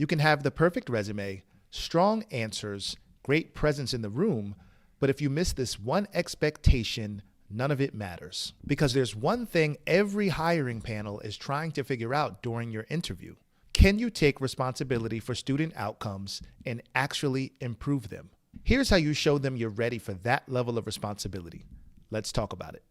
You can have the perfect resume, strong answers, great presence in the room, but if you miss this one expectation, none of it matters. Because there's one thing every hiring panel is trying to figure out during your interview. Can you take responsibility for student outcomes and actually improve them? Here's how you show them you're ready for that level of responsibility. Let's talk about it.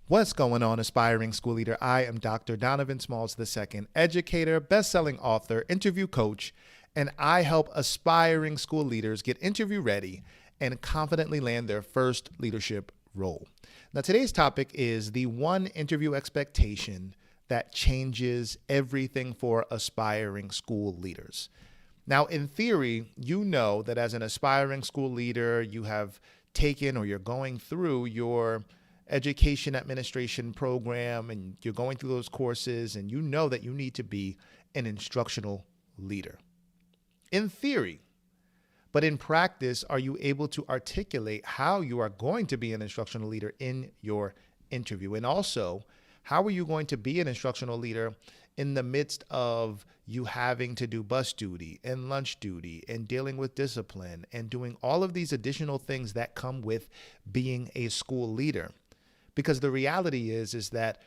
What's going on, aspiring school leader? I am Dr. Donovan Smalls II, educator, best-selling author, interview coach, and I help aspiring school leaders get interview ready and confidently land their first leadership role. Now, today's topic is the one interview expectation that changes everything for aspiring school leaders. Now, in theory, you know that as an aspiring school leader, you have taken or you're going through your education administration program and you're going through those courses and you know that you need to be an instructional leader. In theory, but in practice, are you able to articulate how you are going to be an instructional leader in your interview? And also, how are you going to be an instructional leader in the midst of you having to do bus duty and lunch duty and dealing with discipline and doing all of these additional things that come with being a school leader? Because the reality is that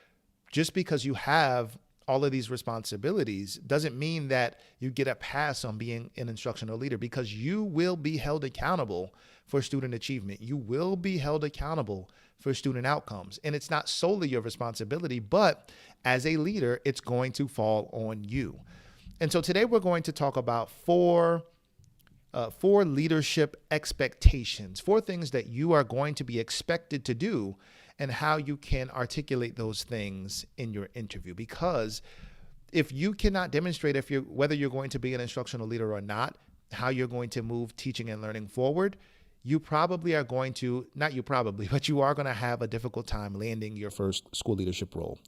just because you have all of these responsibilities doesn't mean that you get a pass on being an instructional leader, because you will be held accountable for student achievement. You will be held accountable for student outcomes. And it's not solely your responsibility, but as a leader, it's going to fall on you. And so today we're going to talk about four leadership expectations, four things that you are going to be expected to do and how you can articulate those things in your interview. Because if you cannot demonstrate whether you're going to be an instructional leader or not, how you're going to move teaching and learning forward, you probably are going to, but you are going to have a difficult time landing your first school leadership role.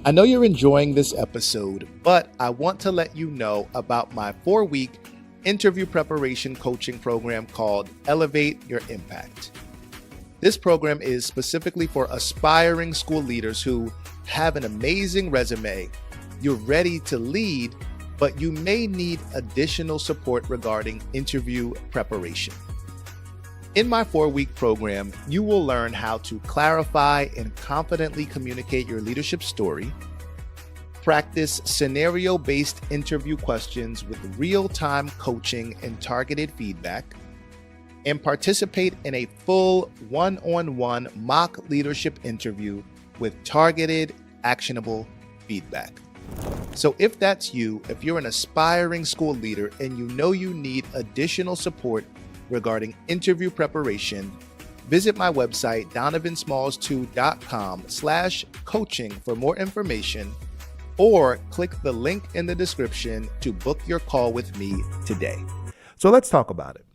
I know you're enjoying this episode, but I want to let you know about my 4-week interview preparation coaching program called Elevate Your Impact. This program is specifically for aspiring school leaders who have an amazing resume. You're ready to lead, but you may need additional support regarding interview preparation. In my 4-week program, you will learn how to clarify and confidently communicate your leadership story, practice scenario-based interview questions with real-time coaching and targeted feedback, and participate in a full one-on-one mock leadership interview with targeted, actionable feedback. So if that's you, if you're an aspiring school leader and you know you need additional support regarding interview preparation, visit my website, DonovanSmalls2.com/coaching for more information, or click the link in the description to book your call with me today. So let's talk about it.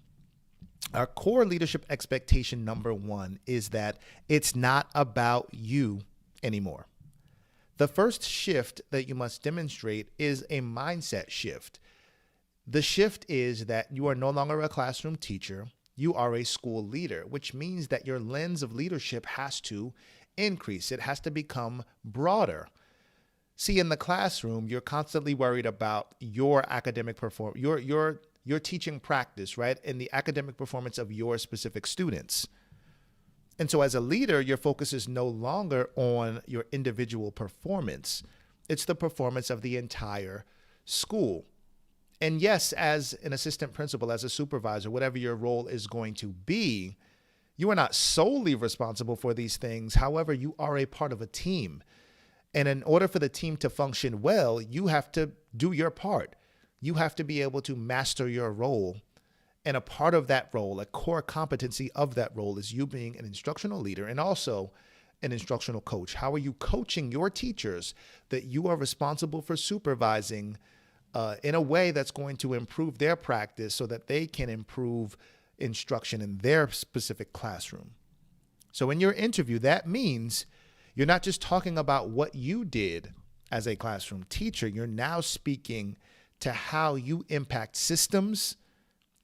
Our core leadership expectation number 1 is that it's not about you anymore. The first shift that you must demonstrate is a mindset shift. The shift is that you are no longer a classroom teacher, you are a school leader, which means that your lens of leadership has to increase. It has to become broader. See, in the classroom, you're constantly worried about your academic performance, your teaching practice, right? And the academic performance of your specific students. And so as a leader, your focus is no longer on your individual performance. It's the performance of the entire school. And yes, as an assistant principal, as a supervisor, whatever your role is going to be, you are not solely responsible for these things. However, you are a part of a team. And in order for the team to function well, you have to do your part. You have to be able to master your role. And a part of that role, a core competency of that role, is you being an instructional leader and also an instructional coach. How are you coaching your teachers that you are responsible for supervising in a way that's going to improve their practice so that they can improve instruction in their specific classroom? So in your interview, that means you're not just talking about what you did as a classroom teacher. You're now speaking to how you impact systems,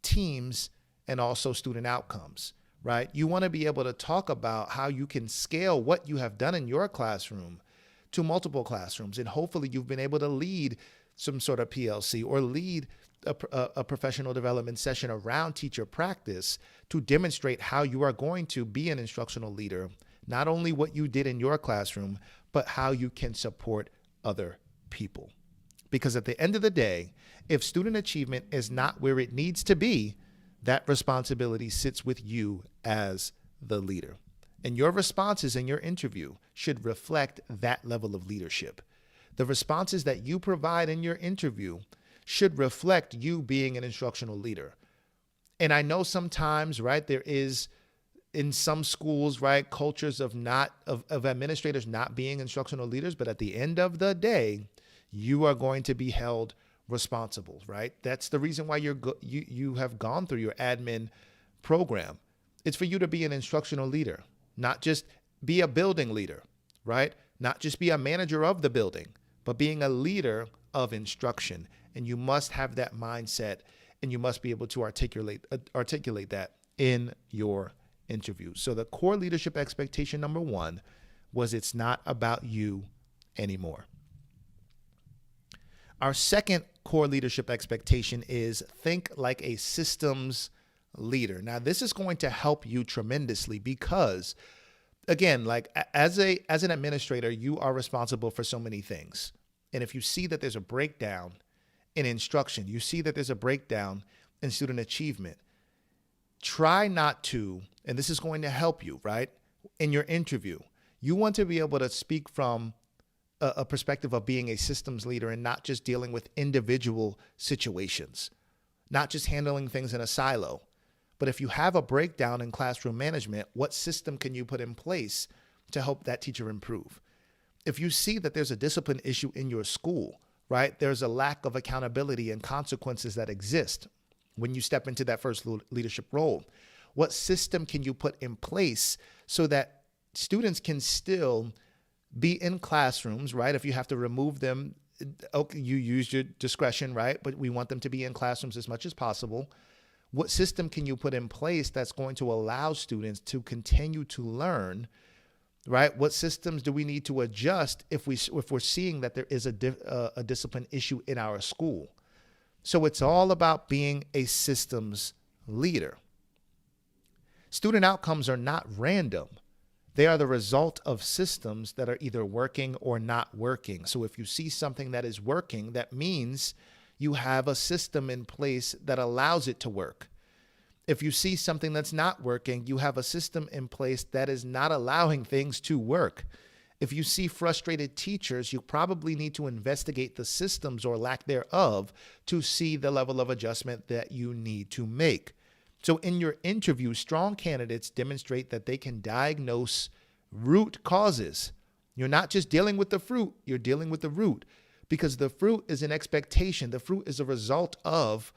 teams, and also student outcomes, right? You want to be able to talk about how you can scale what you have done in your classroom to multiple classrooms. And hopefully you've been able to lead some sort of PLC or lead a professional development session around teacher practice to demonstrate how you are going to be an instructional leader, not only what you did in your classroom, but how you can support other people. Because at the end of the day, if student achievement is not where it needs to be, that responsibility sits with you as the leader. And your responses in your interview should reflect that level of leadership. The responses that you provide in your interview should reflect you being an instructional leader. And I know sometimes, right, there is in some schools, right, cultures of administrators not being instructional leaders, but at the end of the day, you are going to be held responsible, right? That's the reason why you have gone through your admin program. It's for you to be an instructional leader, not just be a building leader, right? Not just be a manager of the building, but being a leader of instruction. And you must have that mindset, and you must be able to articulate that in your interview. So the core leadership expectation number 1 was it's not about you anymore. Our second core leadership expectation is think like a systems leader. Now, this is going to help you tremendously because, again, like as an administrator, you are responsible for so many things. And if you see that there's a breakdown in instruction, you see that there's a breakdown in student achievement, try not to, and this is going to help you, right? In your interview, you want to be able to speak from a perspective of being a systems leader and not just dealing with individual situations, not just handling things in a silo. But if you have a breakdown in classroom management, what system can you put in place to help that teacher improve? If you see that there's a discipline issue in your school, right, there's a lack of accountability and consequences that exist when you step into that first leadership role, what system can you put in place so that students can still be in classrooms, right? If you have to remove them, okay, you use your discretion, right? But we want them to be in classrooms as much as possible. What system can you put in place that's going to allow students to continue to learn, right? What systems do we need to adjust if we're seeing that there is a discipline issue in our school? So it's all about being a systems leader. Student outcomes are not random. They are the result of systems that are either working or not working. So if you see something that is working, that means you have a system in place that allows it to work. If you see something that's not working, you have a system in place that is not allowing things to work. If you see frustrated teachers, you probably need to investigate the systems or lack thereof to see the level of adjustment that you need to make. So in your interview, strong candidates demonstrate that they can diagnose root causes. You're not just dealing with the fruit, you're dealing with the root, because the fruit is an expectation. The fruit is a result of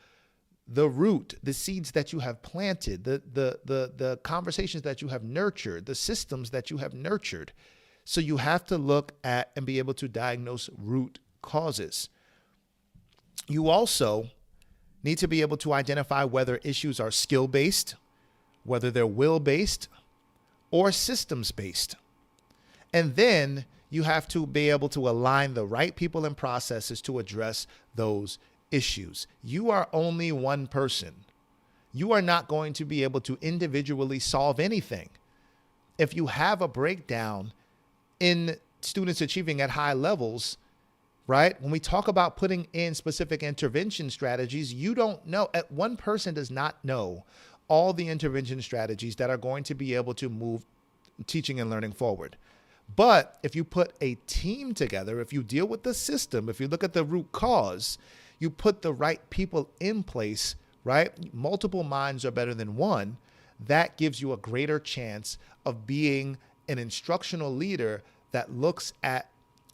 the root, the seeds that you have planted, the conversations that you have nurtured, the systems that you have nurtured. So you have to look at and be able to diagnose root causes. You also need to be able to identify whether issues are skill-based, whether they're will-based, or systems-based. And then you have to be able to align the right people and processes to address those issues. You are only one person. You are not going to be able to individually solve anything. If you have a breakdown in students achieving at high levels, right? When we talk about putting in specific intervention strategies, you don't know, one person does not know all the intervention strategies that are going to be able to move teaching and learning forward. But if you put a team together, if you deal with the system, if you look at the root cause, you put the right people in place, right? Multiple minds are better than one. That gives you a greater chance of being an instructional leader that looks at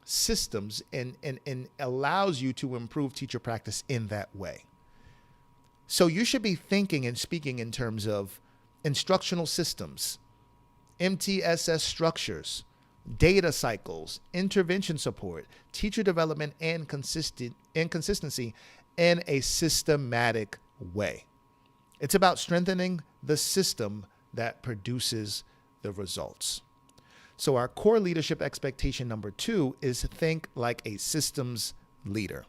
systems and allows you to improve teacher practice in that way. So you should be thinking and speaking in terms of instructional systems, MTSS structures, data cycles, intervention support, teacher development, and consistency in a systematic way. It's about strengthening the system that produces the results. So our core leadership expectation number 2 is think like a systems leader.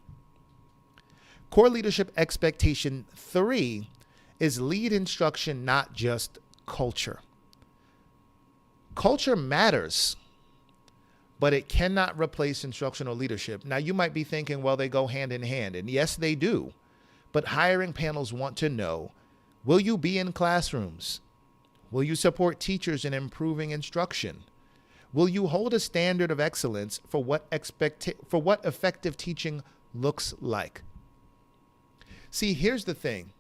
Core leadership expectation 3 is lead instruction, not just culture. Culture matters, but it cannot replace instructional leadership. Now, you might be thinking, well, they go hand in hand. And yes, they do. But hiring panels want to know, will you be in classrooms? Will you support teachers in improving instruction? Will you hold a standard of excellence for what effective teaching looks like? See, here's the thing.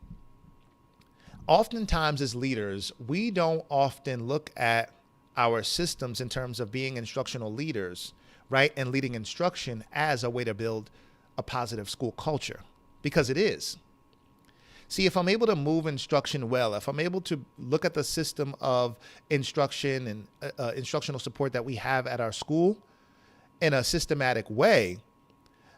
Oftentimes as leaders, we don't often look at our systems in terms of being instructional leaders, right? And leading instruction as a way to build a positive school culture, because it is. See, if I'm able to move instruction well, if I'm able to look at the system of instruction and instructional support that we have at our school in a systematic way,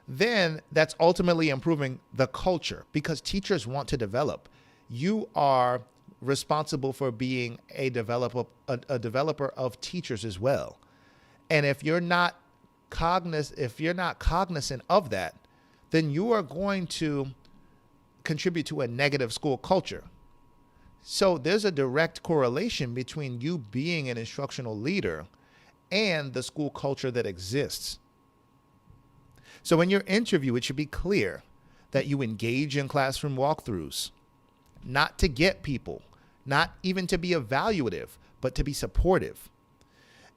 then that's ultimately improving the culture, because teachers want to develop. You are responsible for being a developer of teachers as well. And if you're not cognizant of that, then you are going to contribute to a negative school culture. So there's a direct correlation between you being an instructional leader and the school culture that exists. So in your interview, it should be clear that you engage in classroom walkthroughs, not to get people, not even to be evaluative, but to be supportive.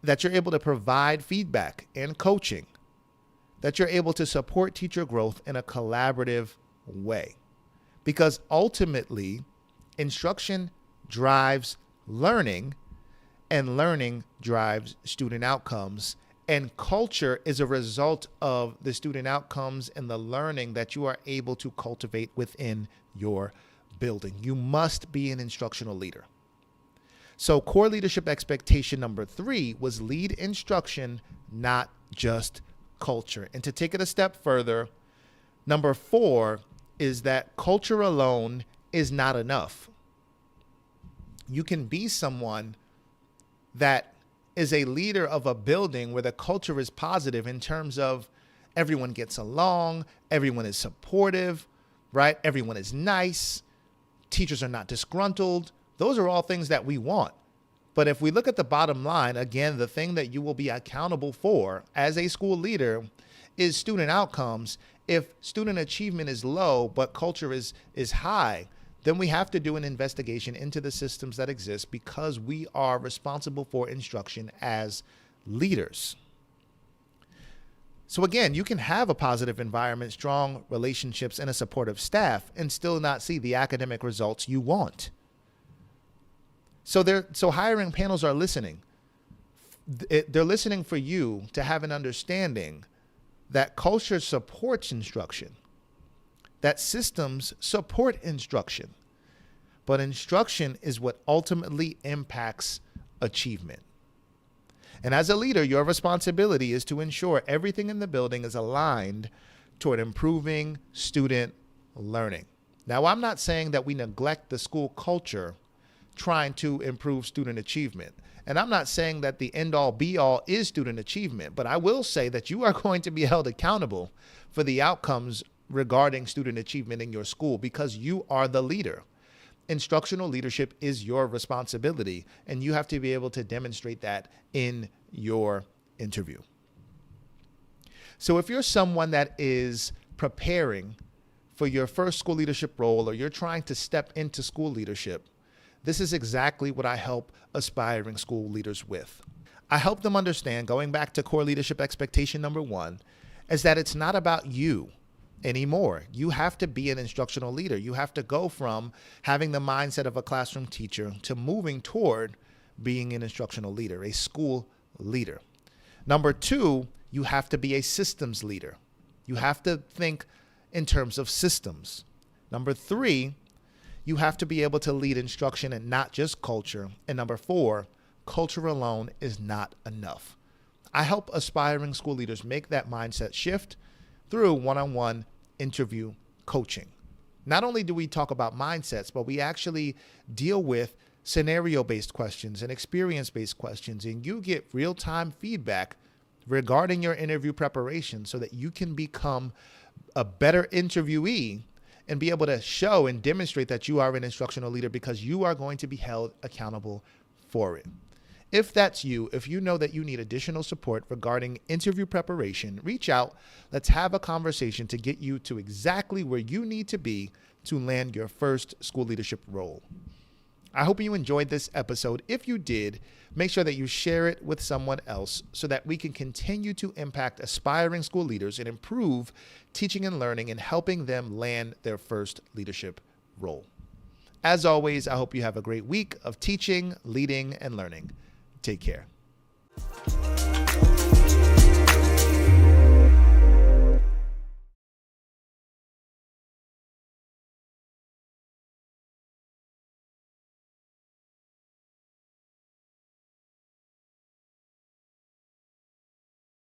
That you're able to provide feedback and coaching. That you're able to support teacher growth in a collaborative way. Because ultimately, instruction drives learning, and learning drives student outcomes. And culture is a result of the student outcomes and the learning that you are able to cultivate within your building. You must be an instructional leader. So core leadership expectation number 3 was lead instruction, not just culture. And to take it a step further, number 4 is that culture alone is not enough. You can be someone that is a leader of a building where the culture is positive in terms of everyone gets along, everyone is supportive, right? Everyone is nice. Teachers are not disgruntled. Those are all things that we want. But if we look at the bottom line, again, the thing that you will be accountable for as a school leader is student outcomes. If student achievement is low, but culture is high, then we have to do an investigation into the systems that exist, because we are responsible for instruction as leaders. So again, you can have a positive environment, strong relationships, and a supportive staff and still not see the academic results you want. So hiring panels are listening. They're listening for you to have an understanding that culture supports instruction, that systems support instruction, but instruction is what ultimately impacts achievement. And as a leader, your responsibility is to ensure everything in the building is aligned toward improving student learning. Now, I'm not saying that we neglect the school culture trying to improve student achievement. And I'm not saying that the end-all be-all is student achievement, but I will say that you are going to be held accountable for the outcomes regarding student achievement in your school, because you are the leader. Instructional leadership is your responsibility, and you have to be able to demonstrate that in your interview. So if you're someone that is preparing for your first school leadership role, or you're trying to step into school leadership, this is exactly what I help aspiring school leaders with. I help them understand, going back to core leadership expectation number 1, is that it's not about you anymore. You have to be an instructional leader. You have to go from having the mindset of a classroom teacher to moving toward being an instructional leader, a school leader. Number 2, you have to be a systems leader. You have to think in terms of systems. Number 3, you have to be able to lead instruction and not just culture. And number 4, culture alone is not enough. I help aspiring school leaders make that mindset shift through one-on-one interview coaching. Not only do we talk about mindsets, but we actually deal with scenario-based questions and experience-based questions, and you get real-time feedback regarding your interview preparation so that you can become a better interviewee and be able to show and demonstrate that you are an instructional leader, because you are going to be held accountable for it. If that's you, if you know that you need additional support regarding interview preparation, reach out. Let's have a conversation to get you to exactly where you need to be to land your first school leadership role. I hope you enjoyed this episode. If you did, make sure that you share it with someone else so that we can continue to impact aspiring school leaders and improve teaching and learning and helping them land their first leadership role. As always, I hope you have a great week of teaching, leading, and learning. Take care.